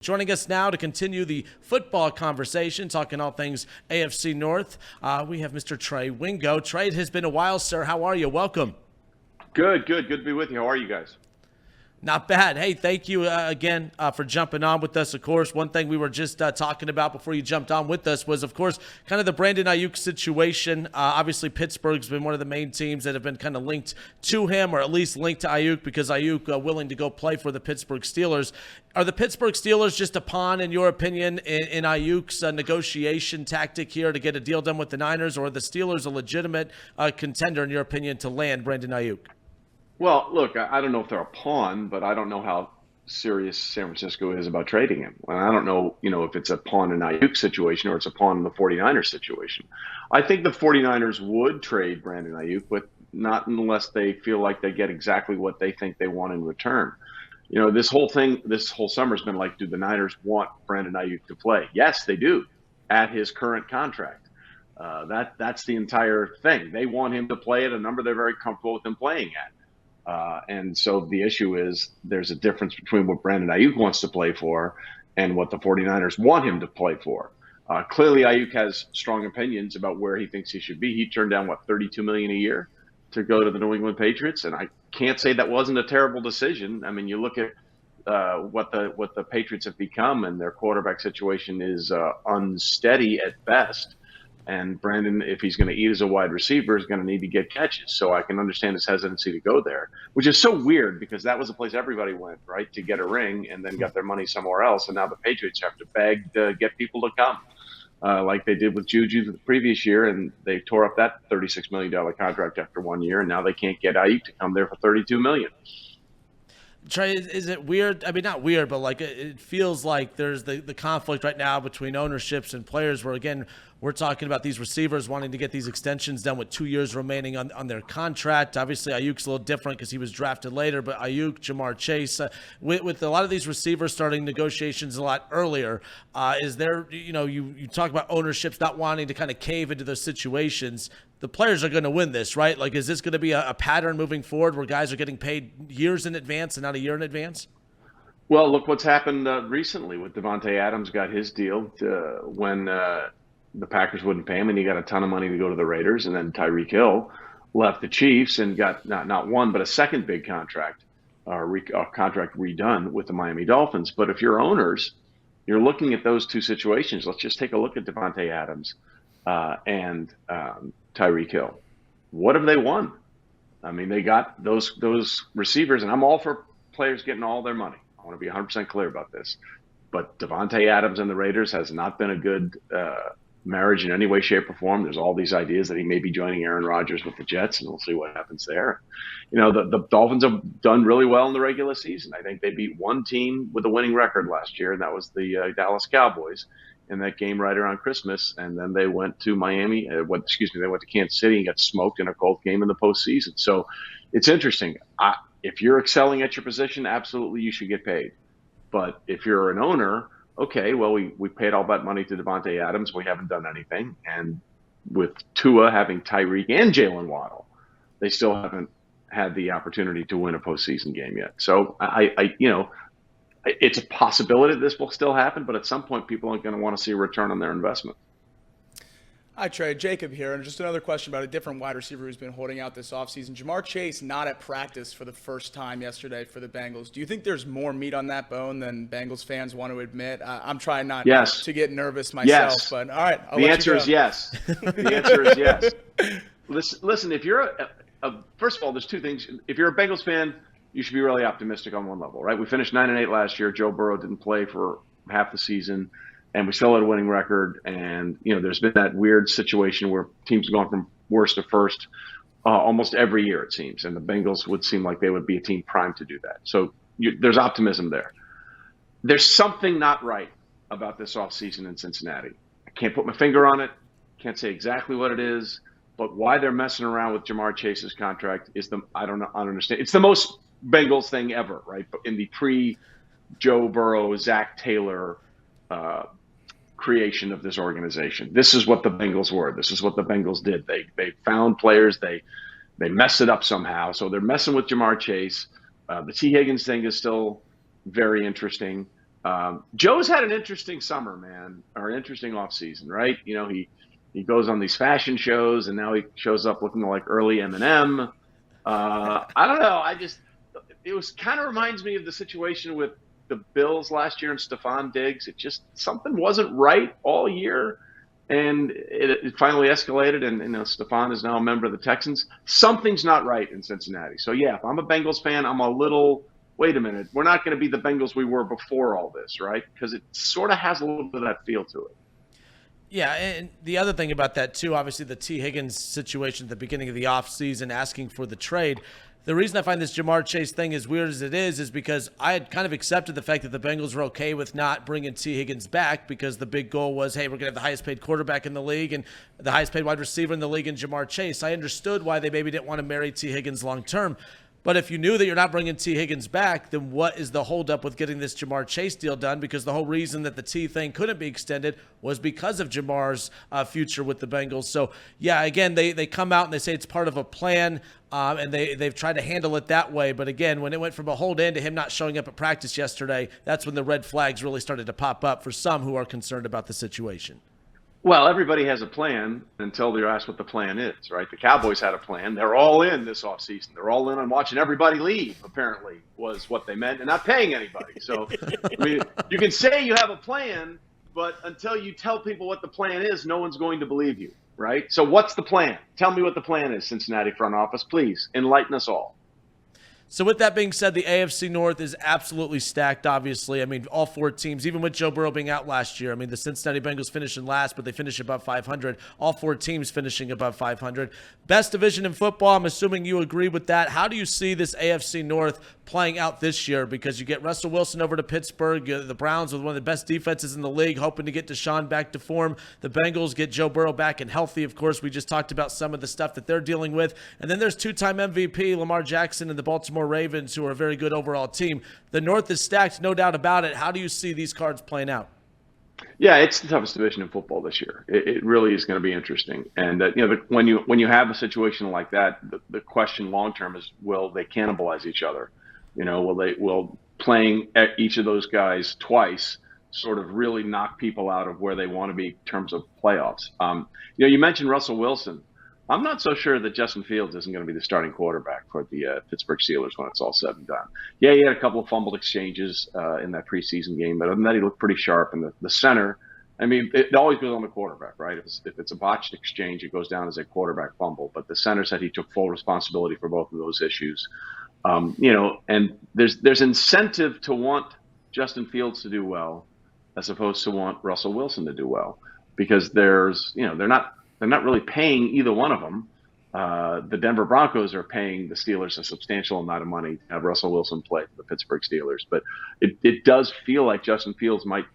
Joining us now to continue the football conversation, talking all things AFC North, we have Mr. Trey Wingo. Trey, it has been a while, sir. How are you? Welcome. Good to be with you. How are you guys? Not bad. Hey, thank you again for jumping on with us. Of course, one thing we were just talking about before you jumped on with us was, of course, kind of the Brandon Aiyuk situation. Obviously, Pittsburgh's been one of the main teams that have been kind of linked to him, or at least linked to Aiyuk, because Aiyuk willing to go play for the Pittsburgh Steelers. Are the Pittsburgh Steelers just a pawn, in your opinion, in Aiyuk's negotiation tactic here to get a deal done with the Niners, or are the Steelers a legitimate contender, in your opinion, to land Brandon Aiyuk? Well, look, I don't know if they're a pawn, but I don't know how serious San Francisco is about trading him. And I don't know, if it's a pawn in Aiyuk situation or it's a pawn in the 49ers situation. I think the 49ers would trade Brandon Aiyuk, but not unless they feel like they get exactly what they think they want in return. This whole summer has been like, do the Niners want Brandon Aiyuk to play? Yes, they do, at his current contract. That's the entire thing. They want him to play at a number they're very comfortable with him playing at. And so the issue is there's a difference between what Brandon Aiyuk wants to play for and what the 49ers want him to play for. Clearly, Aiyuk has strong opinions about where he thinks he should be. He turned down, $32 million a year to go to the New England Patriots, and I can't say that wasn't a terrible decision. I mean, you look at what the Patriots have become, and their quarterback situation is unsteady at best. And Brandon, if he's going to eat as a wide receiver, is going to need to get catches. So I can understand his hesitancy to go there, which is so weird because that was the place everybody went, right, to get a ring and then got their money somewhere else. And now the Patriots have to beg to get people to come, like they did with Juju the previous year. And they tore up that $36 million contract after 1 year. And now they can't get Aiyuk to come there for $32 million. Trey, is it weird? I mean, not weird, but like it feels like there's the conflict right now between ownerships and players where, again, we're talking about these receivers wanting to get these extensions done with 2 years remaining on their contract. Obviously, Aiyuk's a little different because he was drafted later, but Aiyuk, Jamar Chase, with a lot of these receivers starting negotiations a lot earlier, is there, you talk about ownerships not wanting to kind of cave into those situations. The players are going to win this, right? Like, is this going to be a pattern moving forward where guys are getting paid years in advance and not a year in advance? Well, look what's happened recently with Davante Adams got his deal when the Packers wouldn't pay him, and he got a ton of money to go to the Raiders. And then Tyreek Hill left the Chiefs and got not one, but a second big contract, contract redone with the Miami Dolphins. But if you're owners, you're looking at those two situations. Let's just take a look at Davante Adams and Tyreek Hill. What have they won? I mean, they got those receivers, and I'm all for players getting all their money. I want to be 100% clear about this. But Davante Adams and the Raiders has not been a good marriage in any way, shape, or form. There's all these ideas that he may be joining Aaron Rodgers with the Jets, and we'll see what happens there. The Dolphins have done really well in the regular season. I think they beat one team with a winning record last year, and that was the Dallas Cowboys in that game right around Christmas. And then they went to Miami. They went to Kansas City and got smoked in a cold game in the postseason. So it's interesting. If you're excelling at your position, absolutely you should get paid. But if you're an owner, okay, well, we paid all that money to Davante Adams. We haven't done anything. And with Tua having Tyreek and Jalen Waddle, they still haven't had the opportunity to win a postseason game yet. So it's a possibility this will still happen, but at some point people aren't going to want to see a return on their investment. Hi, Trey. Jacob here. And just another question about a different wide receiver who's been holding out this offseason. Jamar Chase not at practice for the first time yesterday for the Bengals. Do you think there's more meat on that bone than Bengals fans want to admit? I'm trying not to get nervous myself. Yes. But all right, the answer is yes. The answer is yes. Listen, if you're first of all, there's two things. If you're a Bengals fan, you should be really optimistic on one level, right? We finished 9-8 last year. Joe Burrow didn't play for half the season, and we still had a winning record. And, there's been that weird situation where teams have gone from worst to first almost every year, it seems. And the Bengals would seem like they would be a team primed to do that. So there's optimism there. There's something not right about this offseason in Cincinnati. I can't put my finger on it. Can't say exactly what it is. But why they're messing around with Jamar Chase's contract is I don't understand. It's the most Bengals thing ever, right? But in the pre-Joe Burrow, Zach Taylor creation of this organization, this is what the Bengals were. This is what the Bengals did. They found players. They messed it up somehow. So they're messing with Jamar Chase. The T. Higgins thing is still very interesting. Joe's had an interesting summer, man, or an interesting offseason, right? He goes on these fashion shows, and now he shows up looking like early Eminem. I don't know. It was kind of reminds me of the situation with the Bills last year and Stephon Diggs. Something wasn't right all year, and it finally escalated. And Stephon is now a member of the Texans. Something's not right in Cincinnati. So yeah, if I'm a Bengals fan, I'm a little. Wait a minute, we're not going to be the Bengals we were before all this, right? Because it sort of has a little bit of that feel to it. Yeah, and the other thing about that too, obviously the T. Higgins situation at the beginning of the offseason asking for the trade. The reason I find this Jamar Chase thing as weird as it is because I had kind of accepted the fact that the Bengals were okay with not bringing T. Higgins back because the big goal was, hey, we're going to have the highest paid quarterback in the league and the highest paid wide receiver in the league in Jamar Chase. I understood why they maybe didn't want to marry T. Higgins long term. But if you knew that you're not bringing T. Higgins back, then what is the holdup with getting this Jamar Chase deal done? Because the whole reason that the T thing couldn't be extended was because of Jamar's future with the Bengals. So, yeah, again, they come out and they say it's part of a plan, and they've tried to handle it that way. But, again, when it went from a hold in to him not showing up at practice yesterday, that's when the red flags really started to pop up for some who are concerned about the situation. Well, everybody has a plan until they're asked what the plan is, right? The Cowboys had a plan. They're all in this offseason. They're all in on watching everybody leave, apparently, was what they meant, and not paying anybody. So, I mean, you can say you have a plan, but until you tell people what the plan is, no one's going to believe you, right? So what's the plan? Tell me what the plan is, Cincinnati front office. Please enlighten us all. So with that being said, the AFC North is absolutely stacked, obviously. I mean, all four teams, even with Joe Burrow being out last year, I mean, the Cincinnati Bengals finishing last, but they finish above 500. All four teams finishing above 500. Best division in football, I'm assuming you agree with that. How do you see this AFC North playing out this year? Because you get Russell Wilson over to Pittsburgh, the Browns with one of the best defenses in the league, hoping to get Deshaun back to form. The Bengals get Joe Burrow back and healthy. Of course, we just talked about some of the stuff that they're dealing with. And then there's two-time MVP Lamar Jackson and the Baltimore Ravens, who are a very good overall team. The North is stacked, no doubt about it. How do you see these cards playing out? Yeah, it's the toughest division in football this year. It really is going to be interesting. And when you have a situation like that, the question long term is, will they cannibalize each other? Will playing each of those guys twice sort of really knock people out of where they want to be in terms of playoffs? You mentioned Russell Wilson. I'm not so sure that Justin Fields isn't going to be the starting quarterback for the Pittsburgh Steelers when it's all said and done. Yeah, he had a couple of fumbled exchanges in that preseason game, but other than that, he looked pretty sharp. And the center, I mean, it always goes on the quarterback, right? If it's a botched exchange, it goes down as a quarterback fumble. But the center said he took full responsibility for both of those issues. And there's incentive to want Justin Fields to do well as opposed to want Russell Wilson to do well, because they're not really paying either one of them. The Denver Broncos are paying the Steelers a substantial amount of money to have Russell Wilson play for the Pittsburgh Steelers. But it does feel like Justin Fields might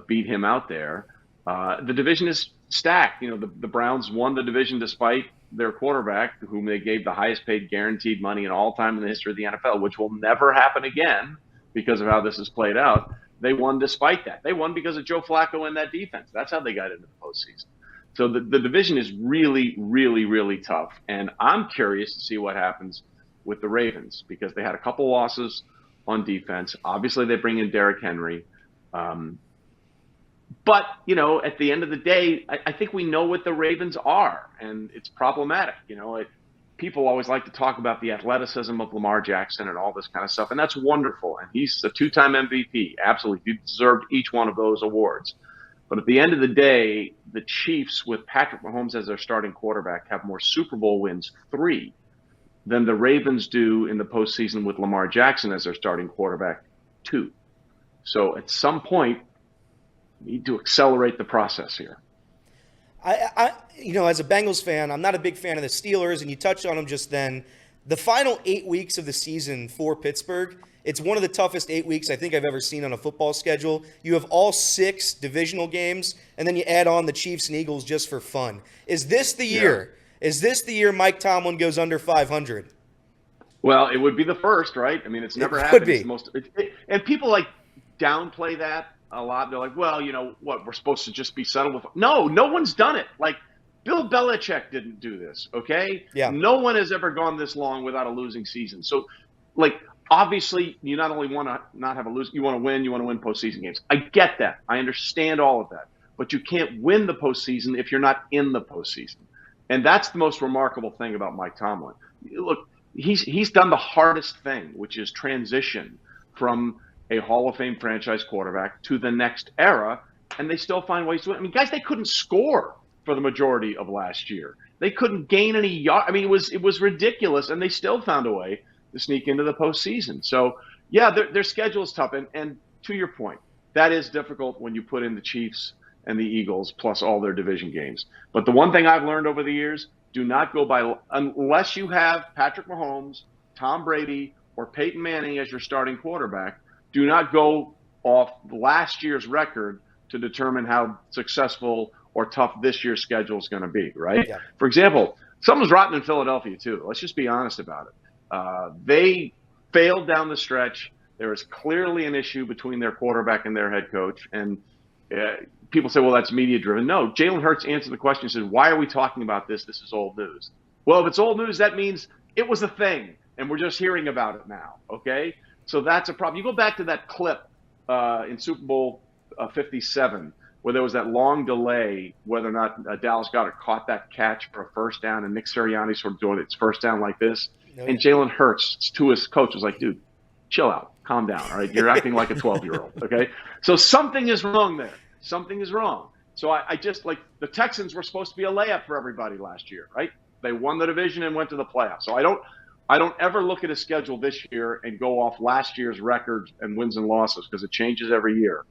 beat him out there. The division is stacked. The Browns won the division despite their quarterback, whom they gave the highest paid guaranteed money in all time in the history of the NFL, which will never happen again because of how this is played out. They won despite that. They won because of Joe Flacco and that defense. That's how they got into the postseason. So the division is really, really, really tough. And I'm curious to see what happens with the Ravens, because they had a couple losses on defense. Obviously, they bring in Derrick Henry. But, at the end of the day, I think we know what the Ravens are, and it's problematic. People always like to talk about the athleticism of Lamar Jackson and all this kind of stuff, and that's wonderful. And he's a two-time MVP. Absolutely. He deserved each one of those awards. But at the end of the day, the Chiefs, with Patrick Mahomes as their starting quarterback, have more Super Bowl wins, 3, than the Ravens do in the postseason with Lamar Jackson as their starting quarterback, 2. So at some point, we need to accelerate the process here. As a Bengals fan, I'm not a big fan of the Steelers, and you touched on them just then. The final 8 weeks of the season for Pittsburgh, it's one of the toughest 8 weeks I think I've ever seen on a football schedule. You have all 6 divisional games, and then you add on the Chiefs and Eagles just for fun. Is this the year? Yeah. Is this the year Mike Tomlin goes under 500? Well, it would be the first, right? I mean, it's never happened. And people downplay that a lot. They're like, well, we're supposed to just be settled with. No one's done it. Like, Bill Belichick didn't do this, okay? Yeah. No one has ever gone this long without a losing season. So, obviously, you not only want to not have a lose, you want to win. You want to win postseason games. I get that. I understand all of that. But you can't win the postseason if you're not in the postseason. And that's the most remarkable thing about Mike Tomlin. Look, he's done the hardest thing, which is transition from a Hall of Fame franchise quarterback to the next era, and they still find ways to win. I mean, guys, they couldn't score for the majority of last year. They couldn't gain any yards. I mean, it was ridiculous, and they still found a way to sneak into the postseason. So, yeah, their schedule is tough. And to your point, that is difficult when you put in the Chiefs and the Eagles plus all their division games. But the one thing I've learned over the years, do not go by – unless you have Patrick Mahomes, Tom Brady, or Peyton Manning as your starting quarterback, do not go off last year's record to determine how successful or tough this year's schedule is going to be, right? Yeah. For example, something's rotten in Philadelphia too. Let's just be honest about it. They failed down the stretch. There is clearly an issue between their quarterback and their head coach. And people say, well, that's media-driven. No, Jalen Hurts answered the question and said, why are we talking about this? This is old news. Well, if it's old news, that means it was a thing, and we're just hearing about it now, okay? So that's a problem. You go back to that clip in Super Bowl 57 where there was that long delay whether or not Dallas Goedert caught that catch for a first down, and Nick Sirianni sort of doing its first down like this. Oh, yeah. And Jalen Hurts, to his coach, was like, dude, chill out. Calm down, all right? You're acting like a 12-year-old, okay? So something is wrong there. Something is wrong. So I just, like, the Texans were supposed to be a layup for everybody last year, right? They won the division and went to the playoffs. So I don't ever look at a schedule this year and go off last year's records and wins and losses because it changes every year.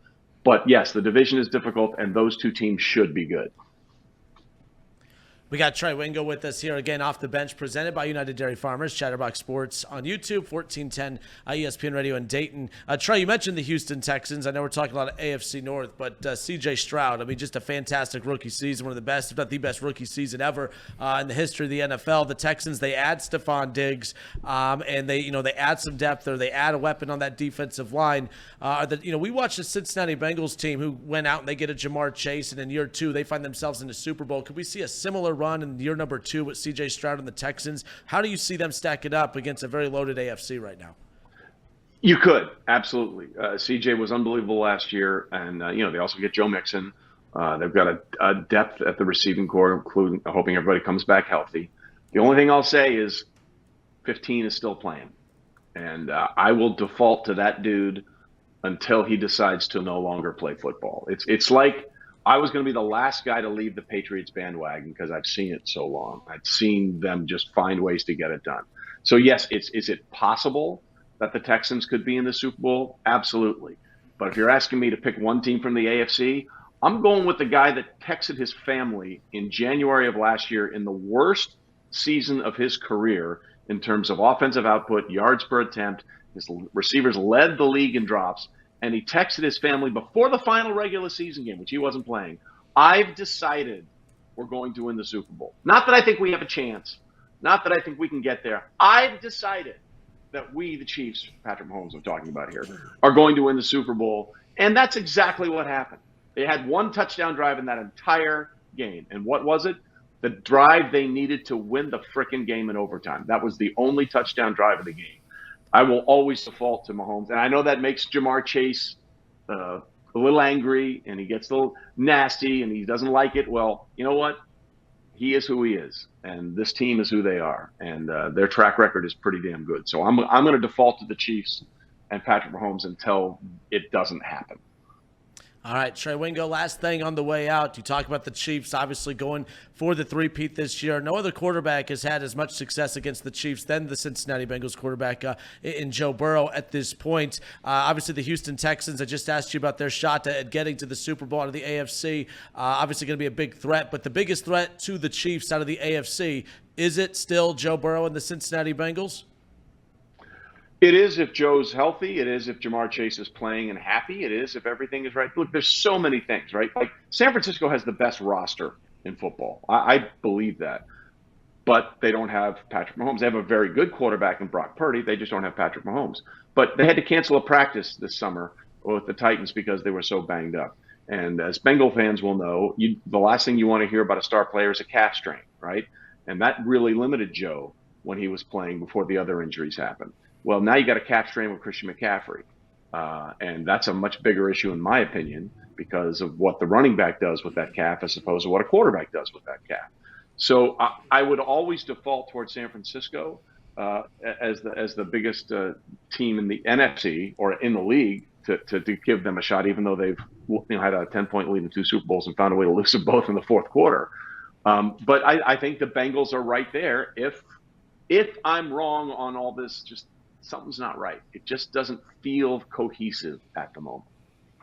But, yes, the division is difficult, and those two teams should be good. We got Trey Wingo with us here again off the bench, presented by United Dairy Farmers, Chatterbox Sports on YouTube, 1410 ESPN Radio in Dayton. Trey, you mentioned the Houston Texans. I know we're talking a lot of AFC North, but C.J. Stroud, I mean, just a fantastic rookie season, one of the best, if not the best rookie season ever in the history of the NFL. The Texans, they add Stephon Diggs, and they add some depth, or they add a weapon on that defensive line. We watched the Cincinnati Bengals team who went out and they get a Jamar Chase, and in year 2 they find themselves in the Super Bowl. Could we see a similar run in year number 2 with C.J. Stroud and the Texans? How do you see them stack it up against a very loaded AFC right now? You could, absolutely. C.J. was unbelievable last year, and they also get Joe Mixon. They've got a depth at the receiving corps, including hoping everybody comes back healthy. The only thing I'll say is 15 is still playing, and I will default to that dude until he decides to no longer play football. It's like I was going to be the last guy to leave the Patriots bandwagon because I've seen it so long. I've seen them just find ways to get it done. So, yes, is it possible that the Texans could be in the Super Bowl? Absolutely. But if you're asking me to pick one team from the AFC, I'm going with the guy that texted his family in January of last year in the worst season of his career in terms of offensive output, yards per attempt. His receivers led the league in drops. And he texted his family before the final regular season game, which he wasn't playing, I've decided we're going to win the Super Bowl. Not that I think we have a chance. Not that I think we can get there. I've decided that we, the Chiefs, Patrick Mahomes I'm talking about here, are going to win the Super Bowl. And that's exactly what happened. They had one touchdown drive in that entire game. And what was it? The drive they needed to win the frickin' game in overtime. That was the only touchdown drive of the game. I will always default to Mahomes. And I know that makes Jamar Chase a little angry, and he gets a little nasty, and he doesn't like it. Well, you know what? He is who he is, and this team is who they are, and their track record is pretty damn good. So I'm going to default to the Chiefs and Patrick Mahomes until it doesn't happen. All right, Trey Wingo, last thing on the way out. You talk about the Chiefs obviously going for the three-peat this year. No other quarterback has had as much success against the Chiefs than the Cincinnati Bengals quarterback in Joe Burrow at this point. Obviously, the Houston Texans, I just asked you about their shot at getting to the Super Bowl out of the AFC. Obviously going to be a big threat, but the biggest threat to the Chiefs out of the AFC, is it still Joe Burrow and the Cincinnati Bengals? It is if Joe's healthy. It is if Jamar Chase is playing and happy. It is if everything is right. Look, there's so many things, right? Like San Francisco has the best roster in football. I believe that. But they don't have Patrick Mahomes. They have a very good quarterback in Brock Purdy. They just don't have Patrick Mahomes. But they had to cancel a practice this summer with the Titans because they were so banged up. And as Bengal fans will know, the last thing you want to hear about a star player is a calf strain, right? And that really limited Joe when he was playing before the other injuries happened. Well, now you got a calf strain with Christian McCaffrey. And that's a much bigger issue, in my opinion, because of what the running back does with that calf as opposed to what a quarterback does with that calf. So I would always default towards San Francisco as the biggest team in the NFC or in the league to give them a shot, even though they've had a 10-point lead in 2 Super Bowls and found a way to lose them both in the fourth quarter. But I think the Bengals are right there. If I'm wrong on all this, just something's not right. It just doesn't feel cohesive at the moment.